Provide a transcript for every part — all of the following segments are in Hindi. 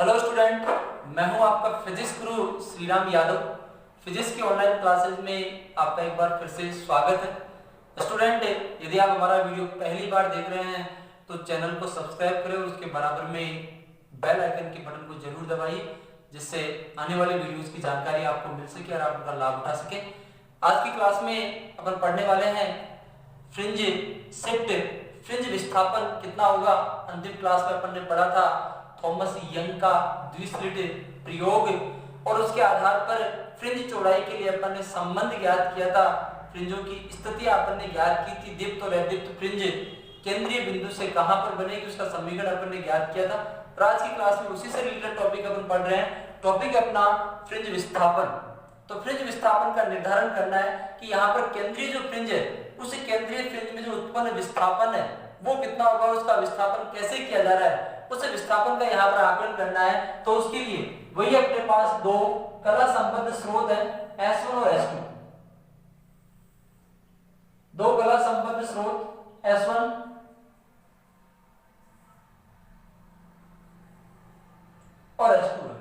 हेलो स्टूडेंट, मैं हूं आपका फिजिक्स गुरु श्रीराम यादव। फिजिक्स की ऑनलाइन क्लासेस में आपका एक बार फिर से स्वागत है। स्टूडेंट, यदि आप हमारा वीडियो पहली बार देख रहे हैं तो चैनल को सब्सक्राइब करें और उसके बराबर में बेल आइकन के बटन को जरूर दबाइए, जिससे आने वाले वीडियोस की जानकारी आपको मिल सके और आप उनका लाभ उठा सके। आज की क्लास में अपन पढ़ने वाले हैं फ्रिंज शिफ्ट, फ्रिंज विस्थापन कितना होगा। अंतिम क्लास में अपन ने पढ़ा था थॉमस यंग का द्विस्लिट प्रयोग और उसके आधार पर फ्रिंज चौड़ाई के लिए अपन ने संबंध ज्ञात किया था। फ्रिंजों की स्थिति अपन ने ज्ञात की थी। दीप्त और अदीप्त फ्रिंज केंद्रीय बिंदु से कहां पर बनेगी उसका समीकरण अपन ने ज्ञात किया था। और आज की क्लास में उसी से रिलेटेड टॉपिक अपन पढ़ रहे हैं। टॉपिक अपना फ्रिंज विस्थापन। तो फ्रिंज विस्थापन का निर्धारण करना है कि यहाँ पर केंद्रीय जो फ्रिंज है उस केंद्रीय फ्रिंज में जो उत्पन्न विस्थापन है वो कितना होगा, उसका विस्थापन कैसे किया जा रहा है, उस विस्थापन का यहाँ पर आकलन करना है। तो उसके लिए वही अपने पास दो कला संबद्ध स्रोत है S1 और S2। दो कला संबद्ध स्रोत S1 और S2 है,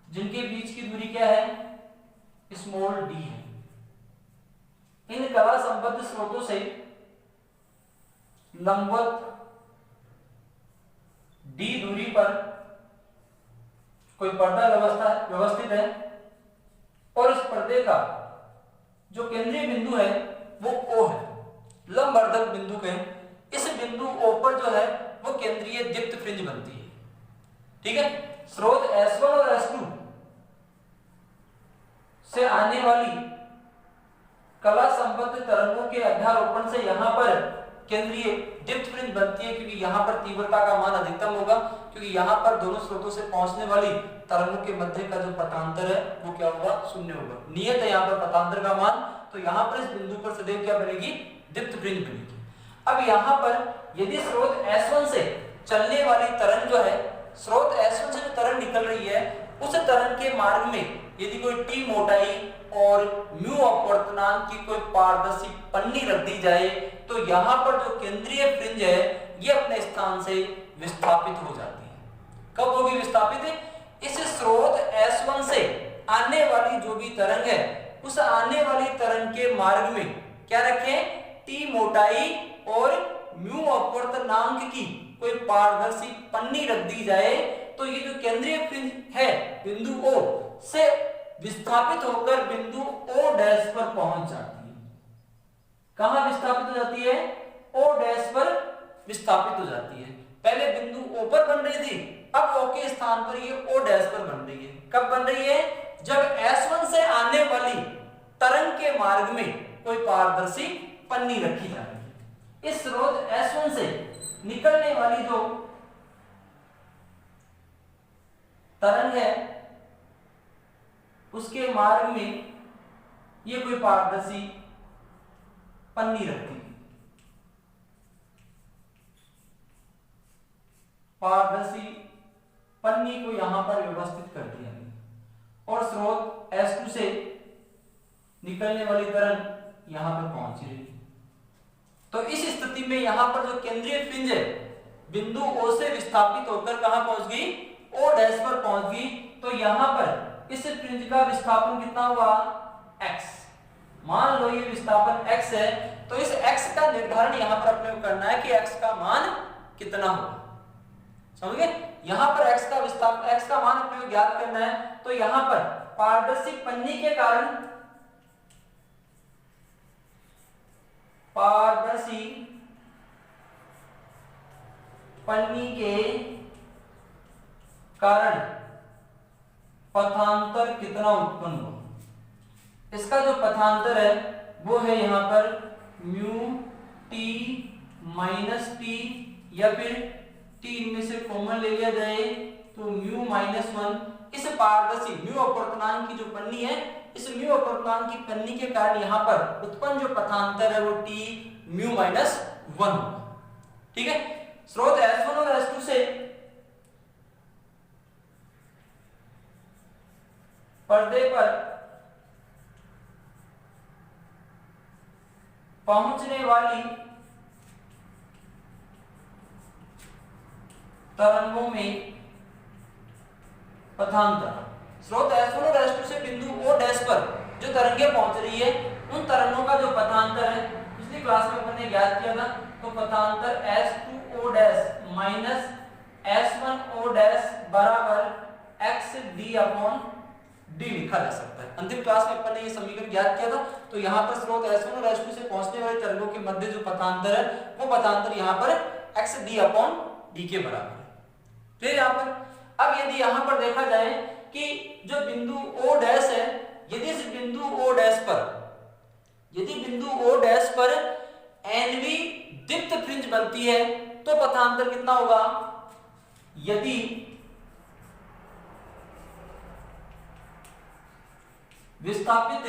जिनके बीच की दूरी क्या है, स्मॉल d है। इन कला संबद्ध स्रोतों से लंबवत d दूरी पर कोई पर्दा व्यवस्थित है और इस पर्दे का जो केंद्रीय बिंदु है वो O है, लंबवर्धक बिंदु के। इस बिंदु O पर जो है वो केंद्रीय दीप्त फ्रिंज बनती है। ठीक है। स्रोत S1 और S2 से आने वाली कला संबद्ध तरंगों के अध्यारोपण से यहाँ पर केंद्रीय दीप्त फ्रिंज बनती है, क्योंकि यहाँ पर तीव्रता का मान अधिकतम होगा, क्योंकि यहाँ पर दोनों स्रोतों से पहुंचने वाली तरंगों के मध्य का जो पथांतर है वो क्या होगा, शून्य होगा। नियत है यहाँ पर पथांतर का मान, तो यहाँ पर इस बिंदु पर सदैव क्या बनेगी, दीप्त फ्रिंज बनेगी। अब यहाँ पर यदि स्रोत S1 से चलने वाली तरंग जो है, स्रोत S1 से जो तरंग निकल रही है उस तरंग के मार्ग में यदि कोई t मोटाई और म्यू अपवर्तनांक की कोई पारदर्शी पन्नी रख दी जाए तो यहाँ पर जो केंद्रीय फ्रिंज है ये अपने स्थान से विस्थापित हो जाती है। कब होगी विस्थापित? इस स्रोत S1 से आने वाली जो भी तरंग है उस आने वाली तरंग के मार्ग में क्या रखें, t मोटाई और म्यू अपवर्तनांक की कोई पारदर्शी पन्नी रख दी जाए तो ये जो केंद्रीय फ्रिंज है बिंदु O से विस्थापित होकर बिंदु O डैश पर पहुंच जाती है। कहां विस्थापित हो जाती है? O डैश पर विस्थापित हो जाती है। पहले बिंदु O पर बन रही थी, अब O के स्थान पर ये O डैश पर बन रही है। कब बन रही है? जब S1 से आने वाली तरंग के मार्ग में कोई पारदर्शी पन्नी रखी जा रही है। इस स्रोत S1 से निकलने वाली जो तरंग है उसके मार्ग में ये कोई पारदर्शी पन्नी रखती है। पारदर्शी पन्नी को यहां पर व्यवस्थित कर दिया गया और स्रोत S2 से निकलने वाली तरंग यहां पर पहुंच रही है। तो इस स्थिति में यहां पर जो केंद्रीय फ्रिंज है बिंदु O से विस्थापित होकर कहां पहुंच गई, O डैश पर पहुंच गई। तो यहां पर इस फ्रिंज का विस्थापन कितना हुआ, x। मान लो ये विस्थापन x है, तो इस x का निर्धारण यहां पर अपने को करना है कि x का मान कितना होगा। समझ गए? यहां पर x का विस्थापन, x का मान अपने को ज्ञात करना है। तो यहां पर पारदर्शी पन्नी के कारण, पारदर्शी पन्नी के कारण पथांतर कितना उत्पन्न हो। इसका जो पथांतर है वो है यहां पर म्यू t माइनस टी, या फिर t इनमें से कॉमन ले लिया जाए तो म्यू माइनस 1। इस पारदर्शी म्यू अपवर्तनांक की जो पन्नी है, इस म्यू अपवर्तनांक की पन्नी के कारण यहां पर उत्पन्न जो पथांतर है वो t म्यू माइनस 1 होगा। ठीक है। स्रोत S1 और S2 से पर्दे पर पहुंचने वाली तरंगों में पथांतर। स्रोत S1 और S2 से बिंदु O डैश पर जो तरंगें पहुंच रही है उन तरंगों का जो पथांतर है, पिछली क्लास में अपन ने ज्ञात किया था, तो पथांतर S2O dash minus S1O dash बराबर XD/D लिखा जा सकता है। अंतिम क्लास में अपन ने ये समीकरण ज्ञात किया था। तो यहाँ पर स्रोत S1 और S2 से पहुंचने वाले तरंगों के मध्य जो पथांतर है वो पथांतर यहाँ पर XD/D के बराबर है। फिर यहाँ पर अब यदि यहाँ पर देखा जाए कि जो बिंदु O डैश है, यदि इस बिंदु O डैश पर NV दीप्त फ्रिंज बनती है तो पथांतर कितना होगा? यदि विस्थापित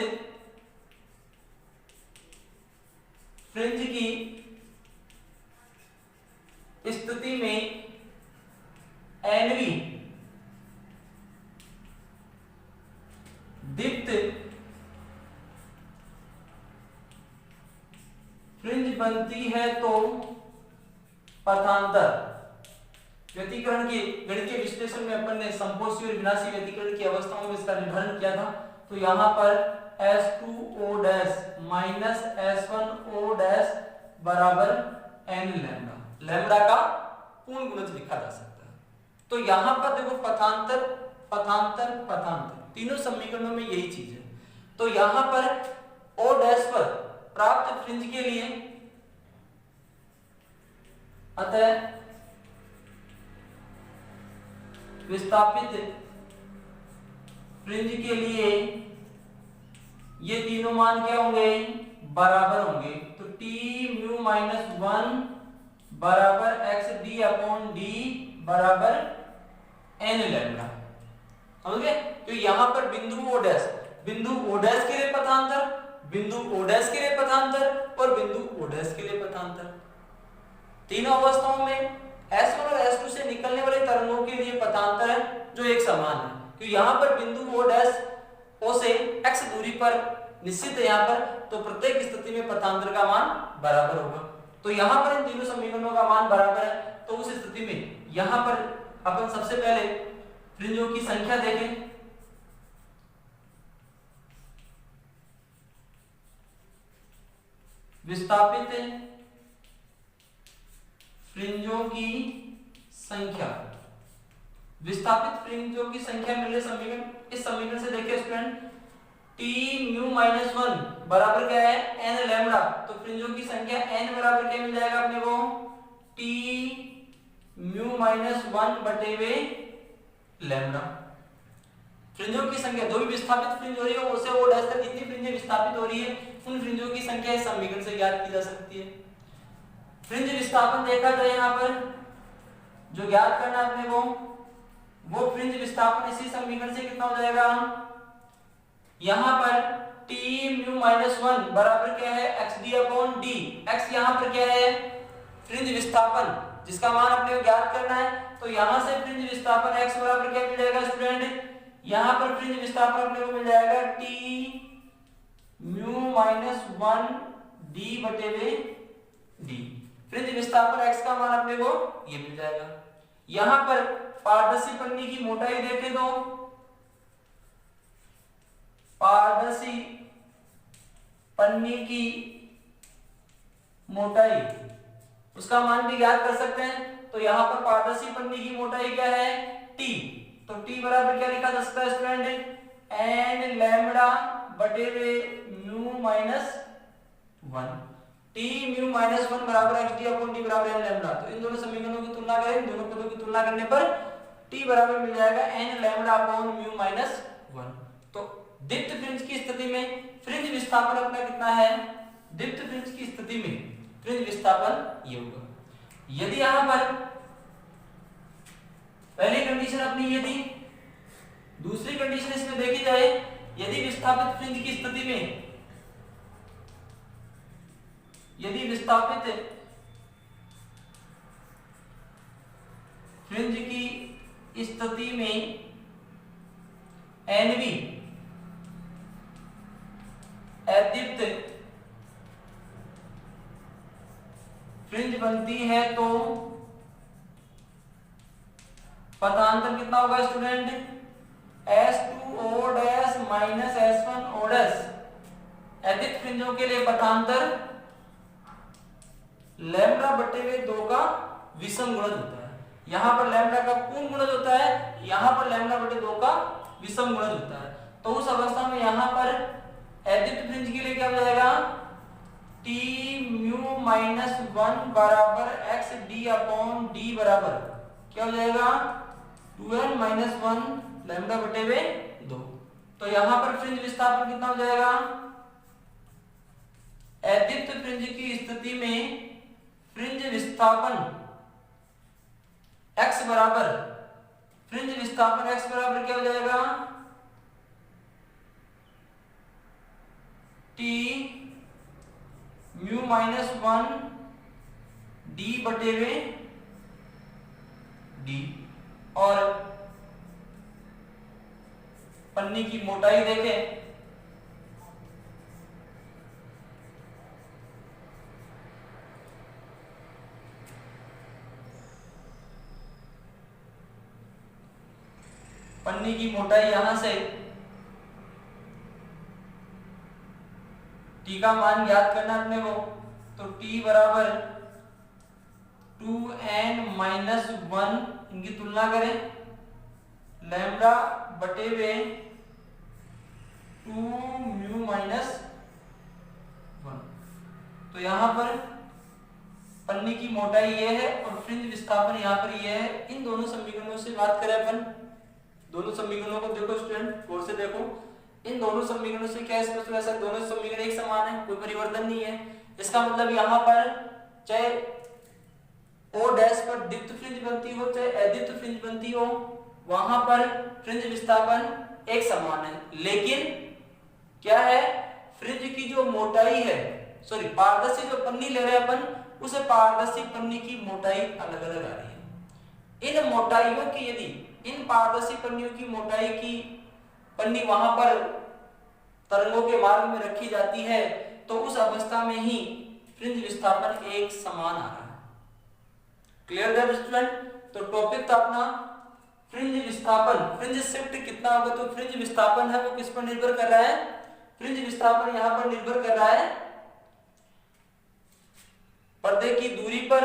फ्रिंज की स्थिति में NV दीप्त फ्रिंज बनती है तो पथांतर, व्यतिकरण के गणितीय विश्लेषण में अपन ने संपोषी और विनाशी व्यतिकरण की अवस्थाओं में इसका निर्धारण किया था। तो यहाँ पर S2O dash minus S1O dash बराबर n लैम्डा, लैम्डा का पूर्ण गुणज लिखा जा सकता है। तो यहाँ पर देखो पथांतर पथांतर पथांतर तीनों समीकरणों में यही चीज है। तो यहाँ पर O डैश पर प्राप्त फ्रिंज के लिए अतः विस्थापित फ्रिंज के लिए ये तीनों मान क्या होंगे? बराबर होंगे। तो T म्यू माइनस 1 बराबर XD/D बराबर n लैम्डा। समझ गए? तो यहाँ पर बिंदु O डैश के लिए पथांतर, बिंदु O डैश के लिए पथांतर और बिंदु O डैश के लिए पथांतर, तीनों अवस्थाओं में S1 और S2 से निकलने वाले तरंगों के लिए पथांतर है जो एक समान है। तो यहाँ पर बिंदु O डैश O से x दूरी पर निश्चित है यहाँ पर, तो प्रत्येक स्थिति में पथांतर का मान बराबर होगा। तो यहाँ पर इन तीनों समीकरणों का मान बराबर है। तो उस स्थिति में यहाँ पर अपन सबसे पहले फ्रिंजों की संख्या देखें। विस्थापित फ्रिंजों की संख्या, विस्थापित फ्रिंजों की संख्या मिल रही समीकरण, इस समीकरण से देखिए स्टूडेंट, T म्यू माइनस 1 बराबर क्या है? n lambda. तो फ्रिंजों की संख्या n बराबर क्या मिल जाएगा अपने को? T म्यू माइनस 1 बटे वे लैम्डा। फ्रिंजों की संख्या, जो भी विस्थापित फ्रिंज हो रही है उसे O डैश तक कितनी फ्रिंजें विस्थापित हो रही है उन फ्रिंजों की संख्या इस समीकरण से ज्ञात की जा सकती है। फ्रिंज विस्थापन देखा जाए यहाँ पर जो ज्ञात करना अपने को, वो फ्रिंज विस्थापन इसी समीकरण से कितना हो जाएगा? यहाँ पर T म्यू माइनस 1 बराबर क्या है? XD/D। x यहाँ पर क्या है? फ्रिंज विस्थापन, जिसका मान अपने को ज्ञात करना है। तो यहाँ से फ्रिंज विस्थापन x बराबर क्या मिल जाएगा स्टूडेंट? यहाँ पर फ्रिंज विस्थापन अपने को मिल जाएगा T म्यू माइनस 1 D बटे वे D। फ्रिंज विस्थापन x का मान अपने को ये मिल जाएगा। यहाँ पर पारदर्शी पन्नी की मोटाई देखें तो पारदर्शी पन्नी की मोटाई, उसका मान भी ज्ञात कर सकते हैं। तो यहाँ पर पारदर्शी पन्नी की मोटाई क्या है? T। तो T बराबर क्या लिखा जा सकता है स्टूडेंट? n लैम्डा बटे वे mu minus 1। T mu minus 1 बराबर XD/D बराबर n लैम्डा। तो इन दोनों समीकरणों की तुलना करें, दोनों पदों की तुलना करने पर T बराबर मिल जाएगा n lambda upon mu minus 1। तो दीप्त फ्रिंज की स्थिति में फ्रिंज विस्थापन अपना कितना है? दीप्त फ्रिंज की स्थिति में फ्रिंज विस्थापन ये होगा। यदि यहां पर पहली कंडीशन अपनी ये थी, दूसरी कंडीशन इसमें देखी जाए, यदि विस्थापित फ्रिंज की स्थिति में, यदि विस्थापित फ्रिंज की स्थिति में NV अदीप्त फ्रिंज बनती है तो पथांतर कितना होगा student? S2O dash minus S1O dash अदित फ्रिंजों के लिए पथांतर लैम्ब्डा बटे में 2 का विषम गुणज होता है। यहां पर लैम्ब्डा का पूर्ण गुणज होता है, यहां पर लैम्ब्डा बटे 2 का विषम गुणज होता है। तो उस अवस्था में यहां पर अदित फ्रिंज के लिए क्या हो जाएगा, T म्यू माइनस 1 बराबर x d अपॉन d बराबर क्या हो जाएगा 2n माइनस 1 लैम्ब्डा बटे में 2। तो यहां पर फ्रिंज विस्थापन कितना हो जाएगा, अदित फ्रिंज की स्थिति में फ्रिंज विस्थापन x बराबर क्या हो जाएगा T म्यू माइनस 1 d बटे में d। और पन्नी की मोटाई देखें, पन्नी की मोटाई यहां से t का मान ज्ञात करना अपने को, तो t बराबर 2n माइनस 1 इनकी तुलना करें लैम्ब्डा बटे में 2 म्यू माइनस 1। तो यहां पर पन्नी की मोटाई ये है और फ्रिंज विस्थापन यहां पर ये है। इन दोनों समीकरणों से बात करें अपन, दोनों समीकरणों को देखो स्टूडेंट गौर से देखो, इन दोनों समीकरणों से क्या स्पष्ट हो सकता है, दोनों समीकरण एक समान है, कोई परिवर्तन नहीं है। इसका मतलब यहां पर चाहे O डैश पर दीप्त फ्रिंज बनती हो चाहे अदीप्त फ्रिंज बनती हो, वहां पर फ्रिंज विस्थापन एक समान है। लेकिन क्या है, फ्रिंज की जो मोटाई है, सॉरी पारदर्शी जो पन्नी ले रहे हैं अपन, उसे पारदर्शी पन्नी की मोटाई अलग अलग आ रही है। इन मोटाइयों की यदि इन पारदर्शी पन्नियों की मोटाई की पन्नी वहां पर तरंगों के मार्ग में रखी जाती है, तो उस अवस्था में ही फ्रिंज विस्थापन एक समान आ रहा है। क्लियर है स्टूडेंट? तो टॉपिक था अपना फ्रिंज विस्थापन। फ्रिंज शिफ्ट कितना होगा, तो फ्रिंज विस्थापन है वो किस पर निर्भर कर रहा है, फ्रिंज विस्थापन यहां पर निर्भर कर रहा है पर्दे की दूरी पर,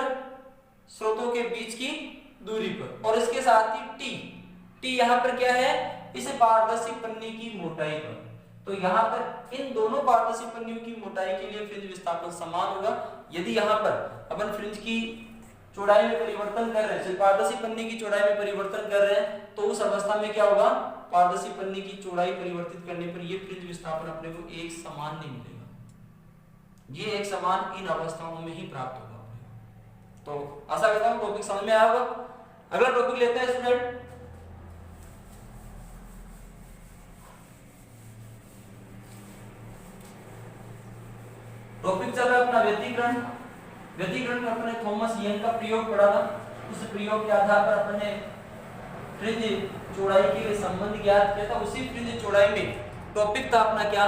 स्रोतों के बीच की दूरी पर, और इसके साथ ही टी यहां पर क्या है, इस पारदर्शी पन्नी की मोटाई पर। तो यहां पर इन दोनों पारदर्शी पन्नियों की मोटाई के लिए फ्रिंज विस्थापन समान होगा। यदि यहां पर अपन फ्रिंज की चौड़ाई में परिवर्तन कर रहे हैं, पारदर्शी पन्नी की चौड़ाई में परिवर्तन कर रहे हैं, तो उस अवस्था में क्या होगा, पारदर्शी पन्नी की चौड़ाई परिवर्तित करने पर यह फ्रिंज विस्थापन अपने को एक समान नहीं मिलेगा। ये एक समान इन अवस्थाओं में ही प्राप्त होगा। तो आशा करता हूं टॉपिक समझ में आया होगा। अगला टॉपिक लेते हैं स्टूडेंट, टॉपिक चल रहा है अपना व्यतिकरण। व्यतिकरण में अपने थॉमस यंग का प्रयोग पढ़ा था। उस प्रयोग के आधार पर अपने फ्रिंज चौड़ाई के लिए संबंध ज्ञात किया था। उसी फ्रिंज चौड़ाई में टॉपिक था अपना क्या,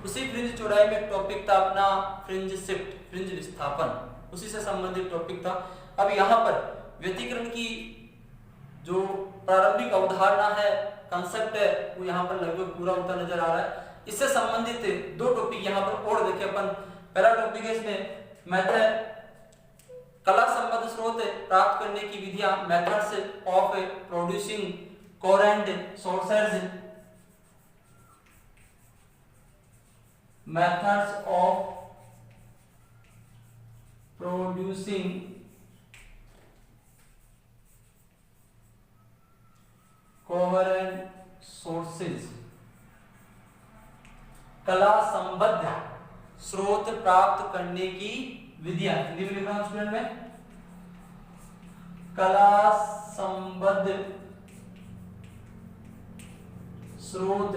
उसी फ्रिंज चौड़ाई में टॉपिक था अपना फ्रिंज शिफ्ट, फ्रिंज विस्थापन, उसी से संबंधित टॉपिक था। अब यहाँ पर व्यतिकरण की जो प्रारंभिक अवधारणा है, कंसेप्ट है, वो यहाँ पर लगभग पूरा होता नजर आ रहा है। इससे संबंधित दो टॉपिक यहाँ पर और देखे अपन। पहला टॉपिक है इसमें मेथड, कला संबद्ध स्रोत प्राप्त करने की विधियां, methods of producing coherent sources, methods of producing coherent sources, कला संबद्ध स्रोत प्राप्त करने की विधियां। हिंदी में लिख रहा हूं स्टूडेंट में, कला संबद्ध स्रोत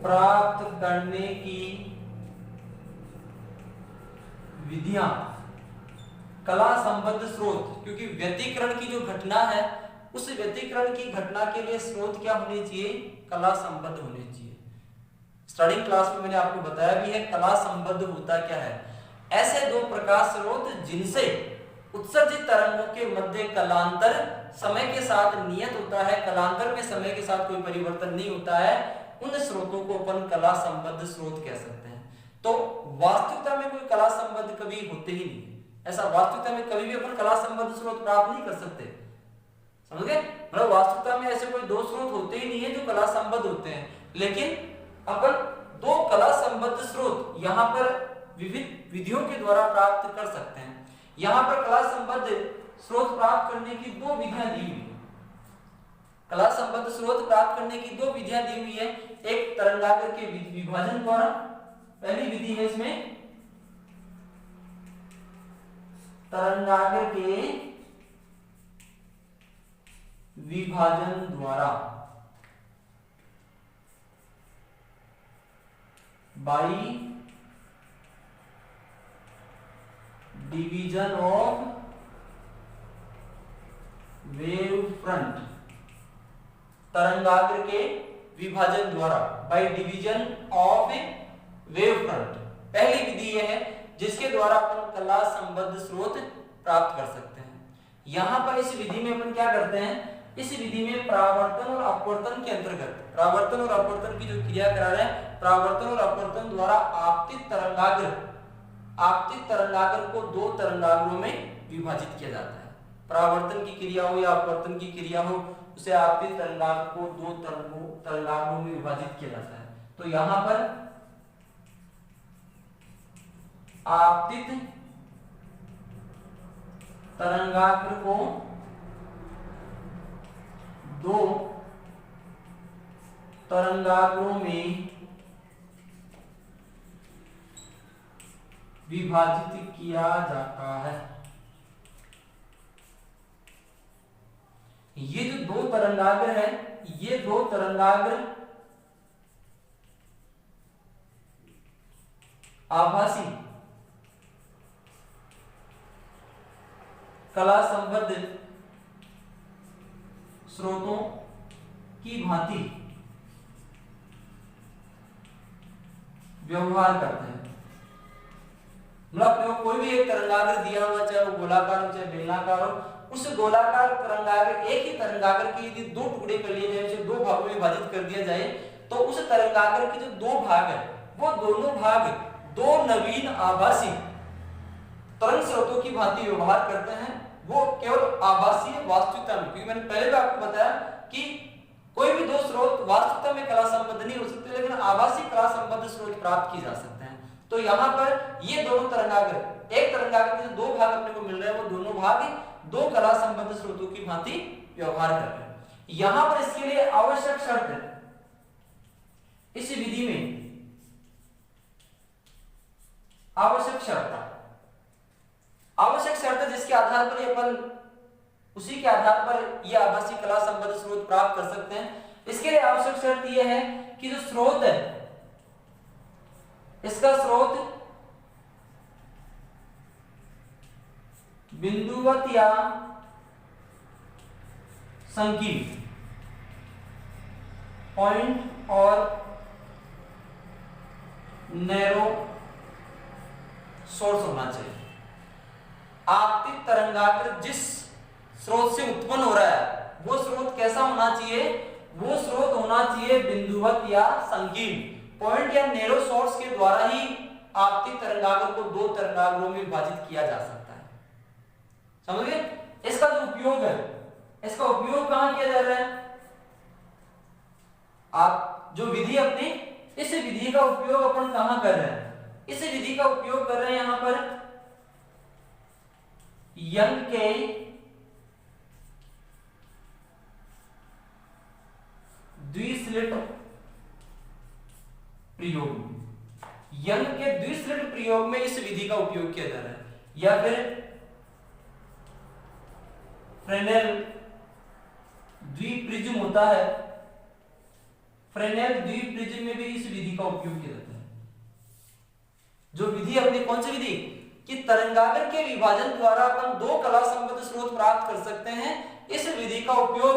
प्राप्त करने की विधियां। कला संबद्ध स्रोत, क्योंकि व्यतिकरण की जो घटना है, उस व्यतिकरण की घटना के लिए स्रोत क्या होने चाहिए, कला संबद्ध होने चाहिए। स्टार्टिंग क्लास में मैंने आपको बताया भी है कला संबद्ध होता क्या है। ऐसे दो प्रकाश स्रोत जिनसे उत्सर्जित तरंगों के मध्य कलांतर समय के साथ नियत होता है, कलांतर में समय के साथ कोई परिवर्तन नहीं होता है, उन स्रोतों को अपन कला संबद्ध स्रोत कह सकते हैं। तो वास्तविकता में कोई कला संबद्ध कभी होते ही नहीं, ऐसा वास्तविकता में कभी भी अपन कला संबद्ध स्रोत प्राप्त नहीं कर सकते, समझ गए? मतलब वास्तविकता में ऐसे कोई दो स्रोत होते ही नहीं है जो कला संबद्ध होते हैं, लेकिन अपन दो कला संबद्ध स्रोत यहाँ पर विविध विधियों के द्वारा प्राप्त कर सकते हैं। यहाँ पर कला संबद्ध स्रोत प्राप्त करने की दो विधियां दी हुई है, कला संबद्ध स्रोत प्राप्त करने की दो विधियां दी हुई है। एक तरंगाग्र के विभाजन द्वारा, पहली विधि है इसमें तरंगाग्र के विभाजन द्वारा, by division of wave front, तरंगाग्र के विभाजन द्वारा, by division of wave front, पहली विधि यह है जिसके द्वारा अपन कला संबद्ध स्रोत प्राप्त कर सकते हैं। यहां पर इस विधि में अपन क्या करते हैं, इस विधि में परावर्तन और अपवर्तन के अंतर्गत, परावर्तन और अपवर्तन की जो क्रिया करा रहे हैं, परावर्तन और अपवर्तन द्वारा आपतित तरंगाग्र को दो तरंगाग्रों में विभाजित किया जाता है। परावर्तन की क्रिया हो या अपवर्तन की क्रिया हो, उसे आपतित तरंगाग्र को दो तरंगाग्रों में विभाजित किया जाता है। तो यहां पर आपतित तरंगाग्र को दो तरंगाग्रों में विभाजित किया जाता है। ये जो दो तरंगाग्र है, ये दो तरंगाग्र आभासी कला संबद्ध स्रोतों की भांति व्यवहार करते हैं। मतलब कोई भी एक तरंगाग्र दिया हुआ, चाहे वो गोलाकार हो चाहे बेलनाकार हो, उस गोलाकार तरंगाग्र, एक ही तरंगाग्र के यदि दो टुकड़े कर लिए जाए, उसे दो भागों में विभाजित कर दिया जाए, तो उस तरंगाग्र के जो दो भाग है, वो दोनों भाग दो नवीन आभासी तरंग स्रोतों की भांति व्यवहार करते हैं। वो केवल आभासी है, वास्तविकता में, क्योंकि मैंने पहले भी आपको बताया कि कोई भी दो स्रोत वास्तविकता में कला संबद्ध नहीं हो सकते, लेकिन आभासी कला संबद्ध स्रोत प्राप्त किए जा सकते हैं। तो यहाँ पर ये दोनों तरंगाग्र, एक तरंगाग्र के जो दो भाग अपने को मिल रहे हैं, वो दोनों भाग दो कला संबद्ध स्रोतों की भांति व्यवहार कर रहे हैं। यहां पर इसके लिए आवश्यक शर्त, इस विधि में आवश्यक शर्त जिसके आधार पर अपन उसी के आधार पर यह आभासी कला संबद्ध स्रोत प्राप्त कर सकते हैं। इसके लिए आवश्यक शर्त यह है कि जो स्रोत है, इसका स्रोत बिंदुवत या संकीर्ण, पॉइंट और नैरो सोर्स होना चाहिए। आपतित तरंगाग्र जिस स्रोत से उत्पन्न हो रहा है, वो स्रोत कैसा होना चाहिए, वो स्रोत होना चाहिए बिंदुवत या संकीर्ण, पॉइंट या नैरो सोर्स के द्वारा ही आपतित तरंगाग्र को दो तरंगाग्रों में विभाजित किया जा सकता है। समझ गए? इसका जो उपयोग है, इसका उपयोग कहां किया जा रहा है, आप जो विधि अपनी, इस विधि का उपयोग अपन कहां कर रहे हैं, इस विधि का उपयोग कर रहे हैं यहां पर यंग के द्विस्लिट प्रयोग में, यंग के द्विस्लिट प्रयोग में इस विधि का उपयोग किया जा रहा है, या फिर फ्रेनेल द्विप्रिज्म होता है, फ्रेनेल द्विप्रिज्म में भी इस विधि का उपयोग किया जाता है। जो विधि अपनी कौन सी विधि, कि तरंगाग्र के विभाजन द्वारा अपन दो कला संबद्ध स्रोत प्राप्त कर सकते हैं, इस विधि का उपयोग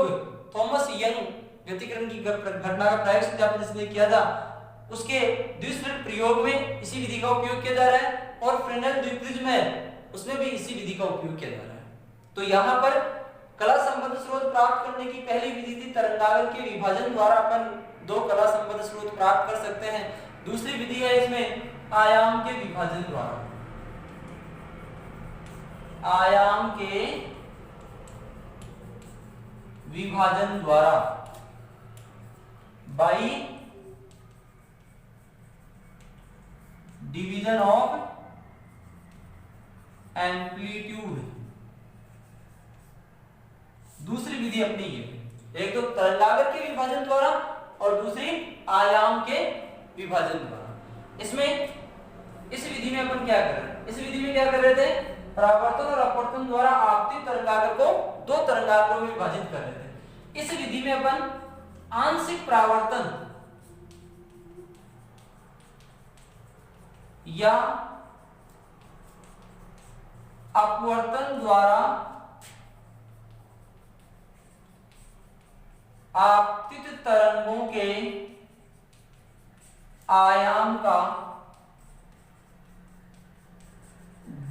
थॉमस यंग व्यतिकरण की घटना का प्रायोगिक सत्यापन जिसने किया था, उसके द्विस्लिट प्रयोग में इसी विधि का उपयोग किया जा रहा है। और फ्रेनेल द्विप्रिज्म में उसमें भी इसी विधि का उपयोग किया जा रहा है। तो यहाँ पर कला संबद्ध स्रोत प्राप्त करने की पहली विधि थी तरंगाग्र के विभाजन द्वारा अपन दो कला संबद्ध स्रोत प्राप्त कर सकते हैं। दूसरी विधि है इसमें आयाम के विभाजन द्वारा, आयाम के विभाजन द्वारा, बाई डिवीजन ऑफ एम्पलीट्यूड। दूसरी विधि अपनी ये, एक तो तरंगाग्र के विभाजन द्वारा और दूसरी आयाम के विभाजन द्वारा। इसमें इस विधि में अपन क्या कर रहे हैं, इस विधि में क्या कर रहे थे, परावर्तन और अपवर्तन द्वारा आपतित तरंगाग्र को दो तरंगाग्रों में विभाजित कर रहे थे। इस विधि में अपन आंशिक परावर्तन या अपवर्तन द्वारा आपतित तरंगों के आयाम का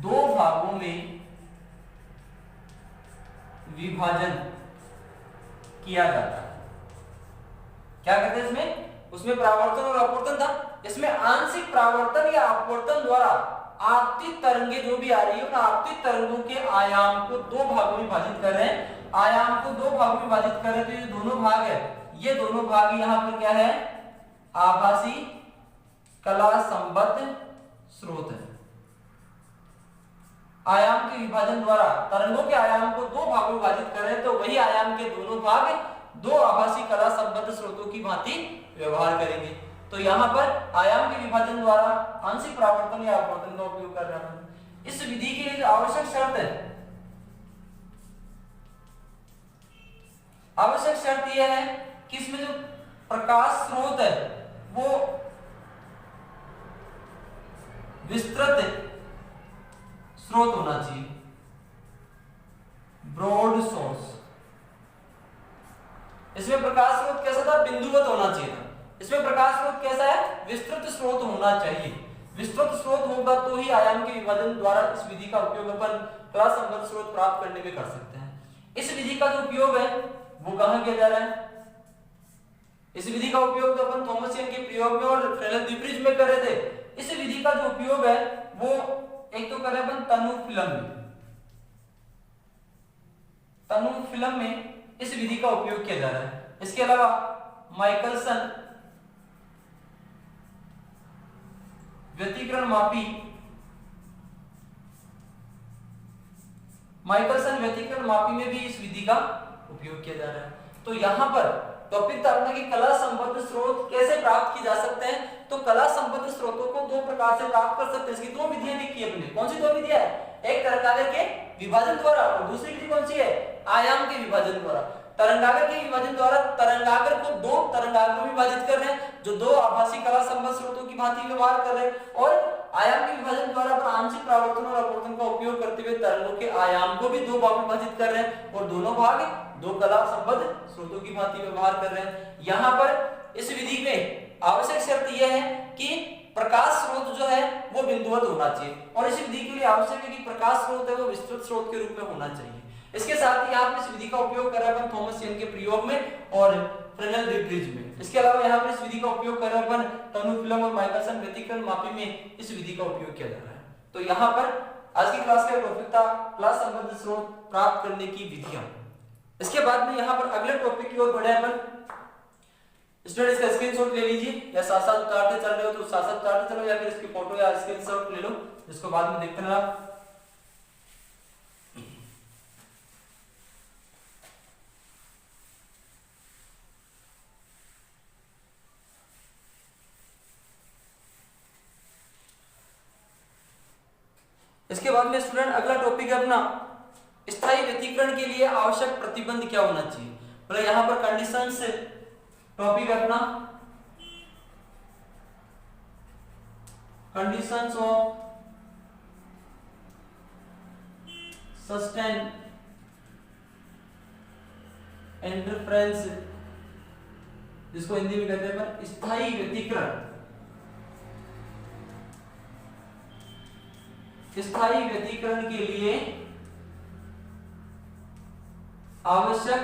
दो भागों में विभाजन किया जाता है। क्या कहते हैं इसमें, उसमें परावर्तन और अपवर्तन था, इसमें आंशिक परावर्तन या अपवर्तन द्वारा आपतित तरंगे जो भी आ रही है उन आपतित तरंगों के आयाम को दो भागों में विभाजित कर रहे हैं। आयाम को दो भागों में विभाजित कर रहे हैं, तो ये दोनों भाग है, ये दोनों भाग यहाँ पर क्या है, आभासी कला संबद्ध स्रोत है। आयाम के विभाजन द्वारा तरंगों के आयाम को दो भागों में विभाजित कर रहे हैं, तो वही आयाम के दोनों भाग दो आभासी कला संबद्ध स्रोतों की भांति व्यवहार करेंगे। तो यहाँ पर आयाम के विभाजन द्वारा आंशिक परावर्तन या अपवर्तन का उपयोग कर रहा है। इस विधि के लिए आवश्यक शर्त है, आवश्यक शर्त यह है कि इसमें जो प्रकाश स्रोत है वो विस्तृत स्रोत होना चाहिए, ब्रॉड सोर्स। इसमें प्रकाश स्रोत कैसा था, बिंदुवत होना चाहिए था। इसमें प्रकाश स्रोत कैसा है, विस्तृत स्रोत होना चाहिए। विस्तृत स्रोत होगा तो ही आयाम के विभाजन द्वारा इस विधि का उपयोग अपन कला संबद्ध स्रोत प्राप्त करने में कर सकते हैं। इस विधि का जो उपयोग है वो कहां किया जा रहा है, इस विधि का उपयोग तो अपन थॉमसियन के प्रयोग में और फ्रेनेल द्विपरिज में कर रहे थे। इस विधि का जो उपयोग है वो एक तो कर रहे अपन तनु फिल्म में, तनु फिल्म में इस विधि का उपयोग किया जा रहा है। इसके अलावा माइकलसन व्यतिकरण मापी, माइकलसन व्यतिकरण मापी में भी इस विधि का उपयोग किया जा रहा है। तो यहां पर टॉपिक था अपना कि कला संबद्ध स्रोत कैसे प्राप्त किए जा सकते हैं। तो कला संबद्ध स्रोतों को दो प्रकार से प्राप्त कर सकते हैं। इसकी दो विधियां भी की अपने, कौन सी दो विधियां है, एक तरंगाग्र के विभाजन द्वारा और दूसरी विधि कौन सी है, आयाम के विभाजन द्वारा। तरंगाग्र के विभाजन द्वारा तरंगाग्र को दो तरंगाग्रों में विभाजित कर रहे हैं जो दो आभासी कला संबद्ध स्रोतों की भांति व्यवहार कर रहे हैं, और आयाम के विभाजन द्वारा आंशिक परावर्तन और अपवर्तन का उपयोग करते हुए तरंगों के आयाम को भी दो भाग में विभाजित कर रहे हैं और दोनों भाग दो कला संबद्ध स्रोतों की भांति व्यवहार कर रहे हैं। यहाँ पर इस विधि में आवश्यक शर्त यह है कि प्रकाश स्रोत जो है वो बिंदुवत होना चाहिए, और इस विधि के लिए आवश्यक है कि प्रकाश स्रोत है वो विस्तृत स्रोत के रूप में होना चाहिए। इसके साथ ही आप इस विधि का उपयोग कर रहे हैं थॉमसियन के प्रयोग में और फ्रेनेल द्विपरिज में। इसके अलावा यहाँ पर इस विधि का उपयोग कर रहे हैं तनु फिल्म और माइकलसन व्यतिकरण मापी में इस विधि का उपयोग किया जा रहा है। तो यहाँ पर आज की क्लास का टॉपिक था कला संबद्ध स्रोत प्राप्त करने की विधियां। इसके बाद में यहाँ पर अगले टॉपिक की ओर बढ़े अपन। स्टूडेंट इसका स्क्रीनशॉट ले लीजिए, या साथ साथ उतारते चल रहे हो तो साथ साथ उतारते चलो, या फिर इसकी फोटो या स्क्रीनशॉट ले लो जिसको बाद में देखते रहना आप। इसके बाद में स्टूडेंट अगला टॉपिक है अपना स्थायी व्यतिकरण के लिए आवश्यक प्रतिबंध क्या होना चाहिए। मतलब यहाँ पर कंडीशंस टॉपिक अपना कंडीशंस ऑफ सस्टेन इंटरफेरेंस, जिसको हिंदी में कहते हैं स्थायी व्यतिकरण स्थायी व्यतिकरण के लिए आवश्यक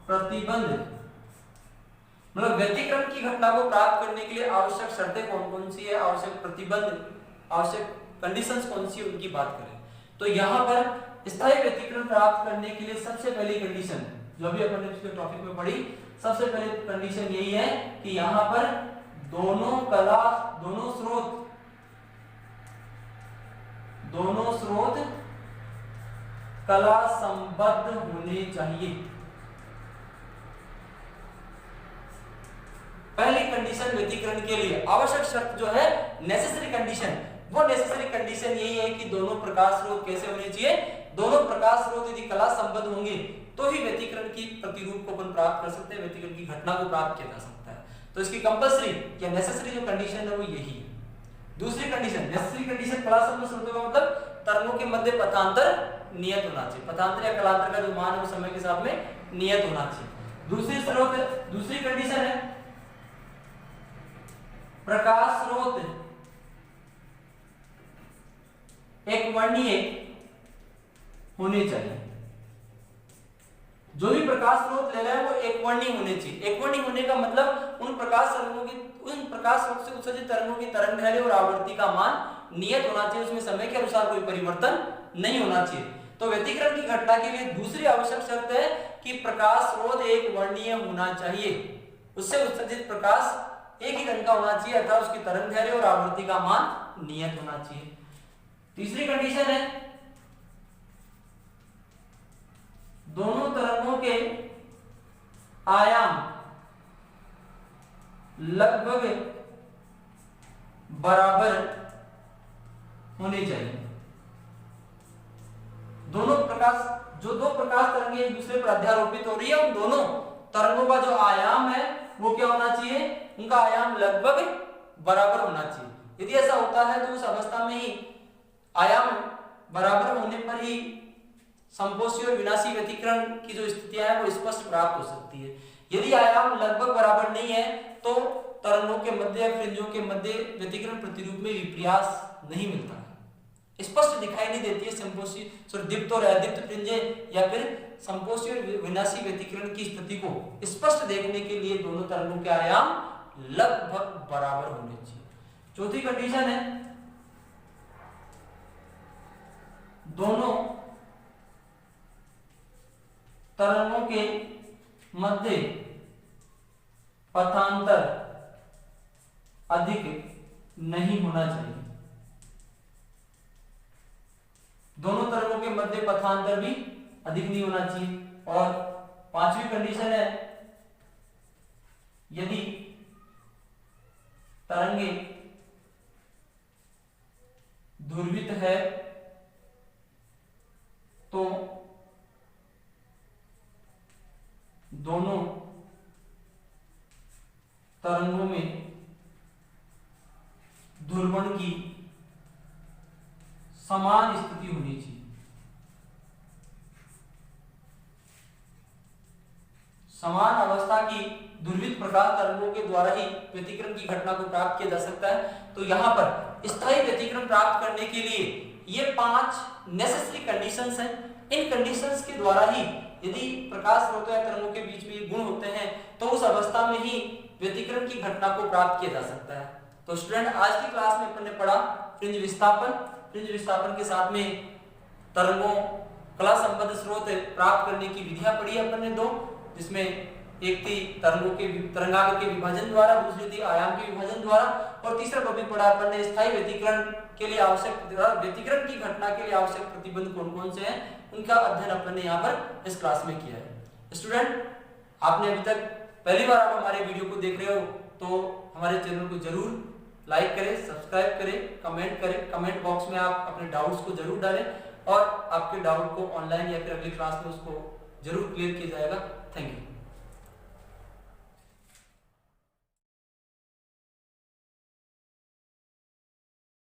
प्रतिबंध, मतलब व्यतिकरण की घटना को प्राप्त करने के लिए आवश्यक शर्तें कौन कौन सी है, आवश्यक प्रतिबंध, आवश्यक कंडीशंस कौन सी है, उनकी बात करें तो यहां पर स्थायी व्यतिकरण प्राप्त करने के लिए सबसे पहली कंडीशन जो भी अपन ने पिछले टॉपिक में पढ़ी, सबसे पहले कंडीशन यही है कि यहां पर दोनों स्रोत कला संबद्ध होने चाहिए। पहली कंडीशन व्यतिकरण के लिए आवश्यक शर्त जो है नेसेसरी कंडीशन, वो नेसेसरी कंडीशन यही है कि दोनों प्रकाश स्रोत कैसे होने चाहिए, दोनों प्रकाश स्रोत यदि कला संबद्ध होंगे तो ही व्यतिकरण की प्रतिरूप को अपन प्राप्त कर सकते हैं, व्यतिकरण की घटना को प्राप्त किया जा सकता है। तो इसकी कंपल्सरी या नेसेसरी जो कंडीशन है वो यही है। दूसरी कंडीशन, नेसेसरी कंडीशन कला संबद्ध स्रोतों का मतलब तरंगों के मध्य पथांतर नियत होना चाहिए, पथांतर या कलांतर का जो मान है वो समय के साथ में नियत होना चाहिए। दूसरी कंडीशन है प्रकाश स्रोत एक वर्णीय होने चाहिए। जो भी प्रकाश स्रोत ले रहे हैं वो एक वर्णीय होने चाहिए। एक वर्णीय होने का मतलब उन प्रकाश स्रोत से उत्सर्जित तरंगों की तरंगदैर्घ्य और आवृत्ति का मान नियत होना चाहिए, उसमें समय के अनुसार कोई परिवर्तन नहीं होना चाहिए। तो व्यतिकरण की घटना के लिए दूसरी आवश्यक शर्त है कि प्रकाश स्रोत एक वर्णीय होना चाहिए, उससे उत्सर्जित प्रकाश एक ही रंग का होना चाहिए अर्थात उसकी तरंगदैर्घ्य और आवृत्ति का मान नियत होना चाहिए। तीसरी कंडीशन है दोनों तरंगों के आयाम लगभग बराबर होने चाहिए। दो प्रकाश तरंगें एक दूसरे पर अध्यारोपित हो रही है, उन दोनों तरंगों का जो आयाम है वो क्या होना चाहिए, उनका आयाम लगभग बराबर होना चाहिए। यदि ऐसा होता है तो उस अवस्था में ही आयाम बराबर होने पर ही संपोषी और विनाशी व्यतिकरण की जो स्थितियां हैं वो स्पष्ट प्राप्त हो सकती है। यदि आयाम लगभग बराबर नहीं है तो तरंगों के मध्य या फ्रिंजों के मध्य व्यतिकरण प्रतिरूप में विपर्यास नहीं मिलता है, स्पष्ट दिखाई नहीं देती है संपोषी दीप्त और अदीप्त फ्रिंजें या फिर संपोषी और विनाशी व्यतिकरण की स्थिति को स्पष्ट देखने के लिए दोनों तरंगों के आयाम लगभग बराबर होने चाहिए। चौथी कंडीशन है दोनों तरंगों के मध्य पथांतर अधिक नहीं होना चाहिए। दोनों तरंगों के मध्य पथांतर भी अधिक नहीं होना चाहिए। और पांचवी कंडीशन है यदि तरंगे ध्रुवित है तो दोनों तरंगों में ध्रुवण की समान स्थिति होनी चाहिए। समान अवस्था की ध्रुवित प्रकाश तरंगों के द्वारा ही व्यतिकरण की घटना को प्राप्त किया जा सकता है। तो यहां पर स्थायी व्यतिकरण प्राप्त करने के लिए ये 5 नेसेसरी कंडीशंस हैं। इन कंडीशंस के द्वारा ही यदि प्रकाश स्रोतों या तरंगों के बीच में ये गुण होते हैं तो उस अवस्था में ही व्यतिकरण की घटना को प्राप्त किया जा सकता है। तो स्टूडेंट आज की क्लास में अपन ने पढ़ा फ्रिंज विस्थापन। फ्रिंज विस्थापन के साथ में तरंगों कला संबद्ध स्रोत प्राप्त करने की विधियां पढ़ी अपन ने 2, जिसमें एक थी तरंगाग्र के विभाजन द्वारा, दूसरी थी आयाम के विभाजन द्वारा, और तीसरा टॉपिक पढ़ा अपन ने स्थायी व्यतिकरण के लिए आवश्यक व्यतिकरण की घटना के लिए आवश्यक प्रतिबंध कौन कौन से हैं, उनका अध्ययन अपन ने यहाँ पर इस क्लास में किया है। स्टूडेंट, आपने अभी तक पहली बार आप हमारे वीडियो को देख रहे हो तो हमारे चैनल को जरूर लाइक करें, सब्सक्राइब करें, कमेंट करें। कमेंट बॉक्स में आप अपने डाउट्स को जरूर डालें और आपके डाउट को ऑनलाइन या फिर अगली क्लास में उसको जरूर क्लियर किया जाएगा। Thank you.